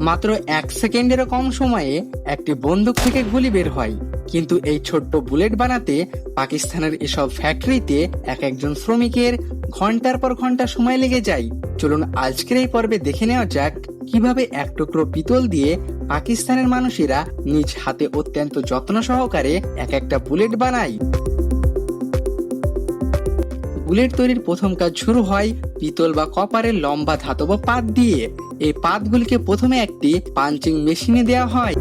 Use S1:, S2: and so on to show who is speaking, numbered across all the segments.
S1: মাত্র 1 সেকেন্ডেরও কম সময়ে একটি বন্দুক থেকে গুলি বের হয়। কিন্তু এই ছোট্ট বুলেট বানাতে পাকিস্তানের এসব ফ্যাক্টরিতে একজন শ্রমিকের ঘন্টার পর ঘন্টা সময় লেগে যায়। চলুন আজকের এই পর্বে দেখে নেওয়া যাক কিভাবে এক টুকরো পিতল দিয়ে পাকিস্তানের মানুষেরা নিজ হাতে অত্যন্ত যত্ন সহকারে একটা বুলেট বানায়। বুলেট তৈরির প্রথম কাজ শুরু হয় পিতল বা কপারের লম্বা ধাতব পাত দিয়ে। এই পাতগুলিকে প্রথমে একটি পাঞ্চিং মেশিনে দেওয়া হয়।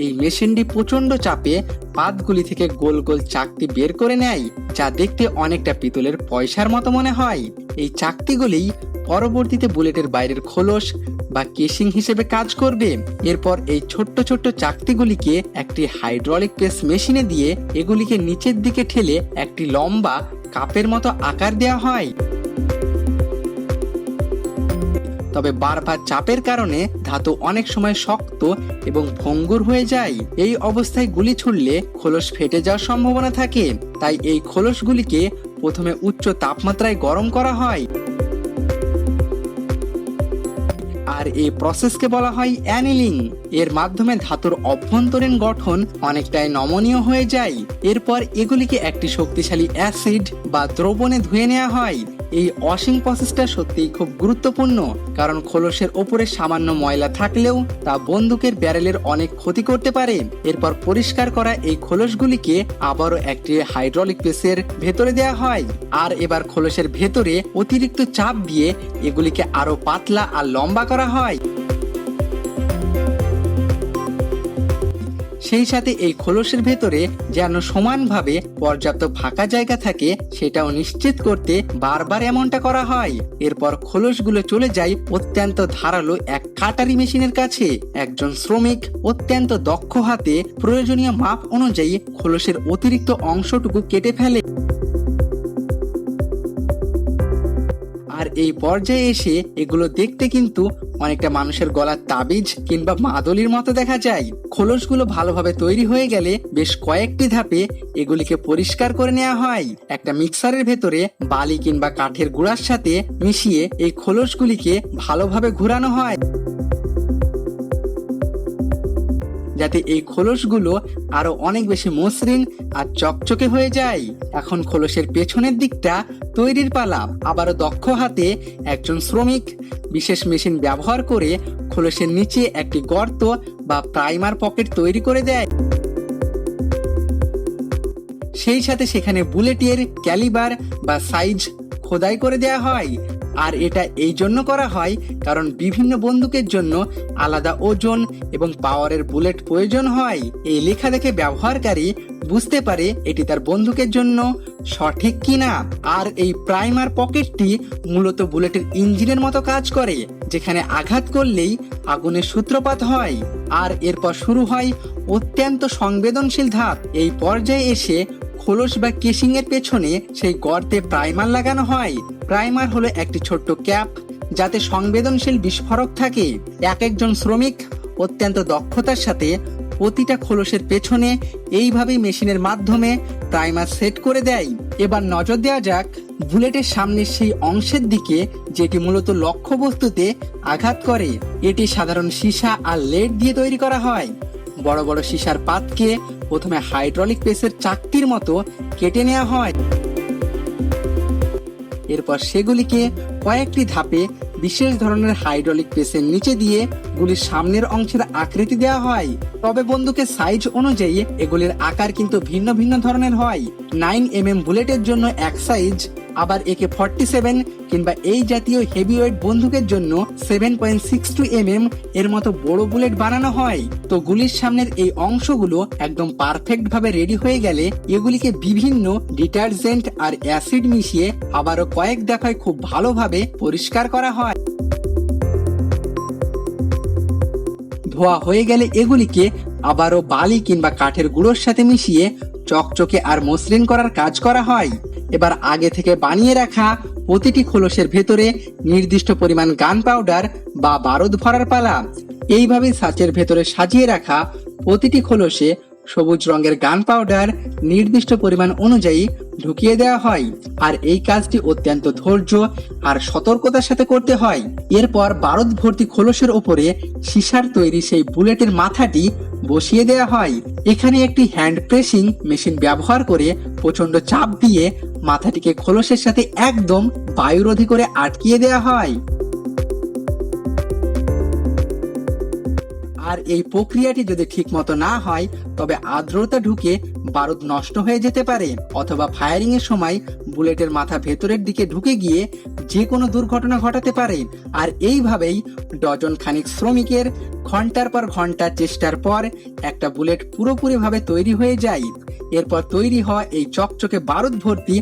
S1: এই মেশিনটি প্রচন্ড চাপে পাতগুলি থেকে গোল গোল চাকতি বের করে নেয়, যা দেখতে অনেকটা পিতলের পয়সার মতো মনে হয়। এই চাকতিগুলি পরবর্তীতে বুলেটের বাইরের খোলস বা কেসিং হিসেবে কাজ করবে। এরপর এই ছোট্ট ছোট্ট চাকতিগুলিকে একটি হাইড্রোলিক প্রেস মেশিনে দিয়ে এগুলিকে নিচের দিকে ঠেলে একটি লম্বা কাপের মতো আকার দেওয়া হয়। তবে বারবার চাপের কারণে ধাতু অনেক সময় শক্ত এবং ভঙ্গুর হয়ে যায়। এই অবস্থায় গুলি ছুড়লে খোলস ফেটে যাওয়ার সম্ভাবনা থাকে, তাই এই খোলসগুলিকে প্রথমে উচ্চ তাপমাত্রায় গরম করা হয়। আর এই প্রসেসকে বলা হয় অ্যানিলিং। এর মাধ্যমে ধাতুর অভ্যন্তরীণ গঠন অনেকটাই নমনীয় হয়ে যায়। এরপর এগুলিকে একটি শক্তিশালী অ্যাসিড বা দ্রবণে ধুয়ে নেওয়া হয়। এই ওয়াশিং প্রসেসটা সত্যিই খুব গুরুত্বপূর্ণ, কারণ খোলসের ওপরে সামান্য ময়লা থাকলেও তা বন্দুকের ব্যারেলের অনেক ক্ষতি করতে পারে। এরপর পরিষ্কার করা এই খোলসগুলিকে আবারও একটি হাইড্রোলিক প্রেসের ভেতরে দেওয়া হয়। আর এবার খোলসের ভেতরে অতিরিক্ত চাপ দিয়ে এগুলিকে আরো পাতলা আর লম্বা করা হয়। সেই সাথে এই খোলসের ভেতরে যেন সমানভাবে পর্যাপ্ত ফাঁকা জায়গা থাকে সেটাও নিশ্চিত করতে বারবার এমনটা করা হয়। এরপর খোলসগুলো চলে যায় অত্যন্ত ধারালো এক কাটারি মেশিনের কাছে। একজন শ্রমিক অত্যন্ত দক্ষ হাতে প্রয়োজনীয় মাপ অনুযায়ী খোলসের অতিরিক্ত অংশটুকু কেটে ফেলে। আর এই পর্যায়ে এসে এগুলো দেখতে কিন্তু অনেকটা মানুষের গলার তাবিজ কিংবা মাদলির মতো দেখা যায়। খোলসগুলো ভালোভাবে তৈরি হয়ে গেলে বেশ কয়েকটি ধাপে এগুলিকে পরিষ্কার করে নেওয়া হয়। একটা মিক্সারের ভেতরে বালি কিংবা কাঠের গুঁড়ার সাথে মিশিয়ে এই খোলসগুলিকে ভালোভাবে ঘোরানো হয়, যাতে এই খোলসগুলো আরো অনেক বেশি মসৃণ আর চকচকে হয়ে যায়। এখন খোলসের পেছনের দিকটা তৈরির পালা। আবারও দক্ষ হাতে একজন শ্রমিক বিশেষ মেশিন ব্যবহার করে খোলসের নিচে একটি গর্ত বা প্রাইমার পকেট তৈরি করে দেয়। সেই সাথে সেখানে বুলেটের ক্যালিবার বা সাইজ খোদাই করে দেওয়া হয়। আর এটা এই জন্য করা হয় কারণ বিভিন্ন বন্দুকের জন্য আলাদা ওজন এবং পাওয়ারের বুলেট প্রয়োজন হয়। এই লেখা দেখে ব্যবহারকারী বুঝতে পারে এটি তার বন্দুকের জন্য সঠিক কিনা। আর এই প্রাইমার পকেটটি মূলত বুলেটের ইঞ্জিনের মতো কাজ করে, যেখানে আঘাত করলেই আগুনের সূত্রপাত হয়। আর এরপর শুরু হয় অত্যন্ত সংবেদনশীল ধাপ। এই পর্যায়ে এসে খোলস বা কেসিং এর পেছনে সেই গর্তে প্রাইমার লাগানো হয়। প্রাইমার হলো একটি ছোট্ট ক্যাপ যাতে সংবেদনশীল বিস্ফোরক থাকে। একজন শ্রমিক অত্যন্ত দক্ষতার সাথে প্রতিটা খোলসের পেছনে এইভাবেই মেশিনের মাধ্যমে প্রাইমার সেট করে দেয়। এবার নজর দেওয়া যাক বুলেটের সামনের সেই অংশের দিকে যেটি মূলত লক্ষ্যবস্তুতে আঘাত করে। এটি সাধারণ সীসা আর লেড দিয়ে তৈরি করা হয়। বড় বড় সীসার পাতকে প্রথমে হাইড্রোলিক প্রেসের চাকতির মতো কেটে নেওয়া হয়। এরপর সেগুলিকে কয়েকটি ধাপে বিশেষ ধরনের হাইড্রোলিক প্রেসের নিচে দিয়ে গুলির সামনের অংশের আকৃতি দেওয়া হয়। তবে বন্দুকের সাইজ অনুযায়ী এগুলির আকার কিন্তু ভিন্ন ভিন্ন ধরনের হয়। 9mm বুলেটের জন্য এক সাইজ, আবার AK-47 কিংবা এই জাতীয় হেভিওয়েট বন্দুকের জন্য 7.62mm এর মতো বড় বুলেট বানানো হয়। তো গুলির সামনের এই অংশগুলো একদম পারফেক্ট ভাবে রেডি হয়ে গেলে এগুলিকে বিভিন্ন ডিটারজেন্ট আর অ্যাসিড মিশিয়ে আবারও কয়েক দফায় খুব ভালোভাবে পরিষ্কার করা হয়। ধোয়া হয়ে গেলে এগুলিকে আবারও বালি কিংবা কাঠের গুঁড়োর সাথে মিশিয়ে চকচকে আর মসৃণ করার কাজ করা হয়। এবার আগে থেকে বানিয়ে রাখা প্রতিটি খোলসের ভেতরে নির্দিষ্ট পরিমাণ গান পাউডার বা বারুদ ভরার পালা। এইভাবে ছাঁচের ভেতরে সাজিয়ে রাখা প্রতিটি খোলসে সবুজ রঙের গান পাউডার নির্দিষ্ট পরিমাণ অনুযায়ী ঢুকিয়ে দেওয়া হয়। আর এই কাজটি অত্যন্ত ধৈর্য আর সতর্কতার সাথে করতে হয়। এরপর বারুদ ভর্তি খোলসের ওপরে সীসার তৈরি সেই বুলেটের মাথাটি বসিয়ে দেওয়া হয়। এখানে একটি হ্যান্ড প্রেসিং মেশিন ব্যবহার করে প্রচন্ড চাপ দিয়ে মাথাটিকে খোলসের সাথে একদম বায়ুরোধী করে আটকিয়ে দেওয়া হয়। আর এই প্রক্রিয়াটি যদি ঠিকমতো না হয় তবে আর্দ্রতা ঢুকে বারুদ নষ্ট হয়ে যেতে পারে, অথবা ফায়ারিং এর সময় বুলেটের মাথা ভেতরের দিকে ঢুকে গিয়ে যে কোনো দুর্ঘটনা ঘটাতে পারে। আর এইভাবেই ডজন খানিক শ্রমিকের ঘন্টার পর ঘন্টা চেষ্টার পর একটা বুলেট পুরোপুরিভাবে তৈরি হয়ে যায়। এরপর তৈরি হওয়া এই চকচকে বারুদ ভর্তি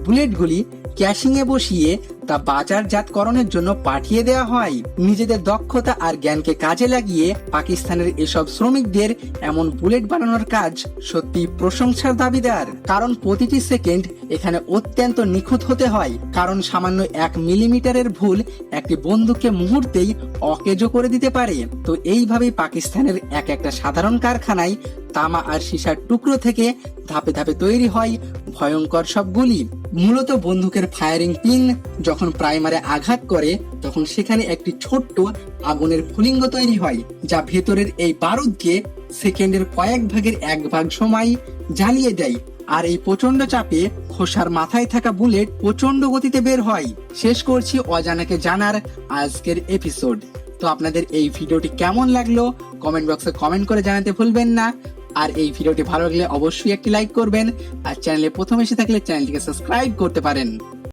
S1: বুলেটগুলি ক্যাশিংয়ে বসিয়ে তা বাজারজাতকরণের জন্য পাঠিয়ে দেওয়া হয়। নিজেদের দক্ষতা আর জ্ঞানকে কাজে লাগিয়ে পাকিস্তানের এসব শ্রমিকদের এমন বুলেট বানানোর কাজ সত্যি প্রশংসার দাবিদার। কারণ প্রতিটি সেকেন্ড এখানে অত্যন্ত নিখুঁত হতে হয়, কারণ সামান্য 1 মিলিমিটারের ভুল একটি বন্দুককে মুহূর্তেই অকেজো করে দিতে পারে। তো এইভাবেই পাকিস্তানের এক একটা সাধারণ কারখানায় তামা আর সীসার টুকরো থেকে ধাপে ধাপে তৈরি হয় ভয়ঙ্কর সব গুলি। মূলত বন্দুকের ফায়ারিং পিন যখন প্রাইমারে আঘাত করে তখন সেখানে একটি ছোট্ট আগুনের ফুলিঙ্গ তৈরি হয়, যা ভেতরের এই বারুদকে সেকেন্ডের কয়েক ভাগের 1 ভাগ সময় জ্বালিয়ে দেয়। আর এই প্রচন্ড চাপে খোসার মাথায় থাকা বুলেট প্রচন্ড গতিতে বের হয়। শেষ করছি অজানাকে জানার আজকের এপিসোড। তো আপনাদের এই ভিডিওটি কেমন লাগলো কমেন্ট বক্সে কমেন্ট করে জানাতে ভুলবেন না। আর এই ভিডিওটি ভালো লাগলে অবশ্যই একটি লাইক করবেন, আর চ্যানেলে প্রথম এসে থাকলে চ্যানেলটিকে সাবস্ক্রাইব করতে পারেন।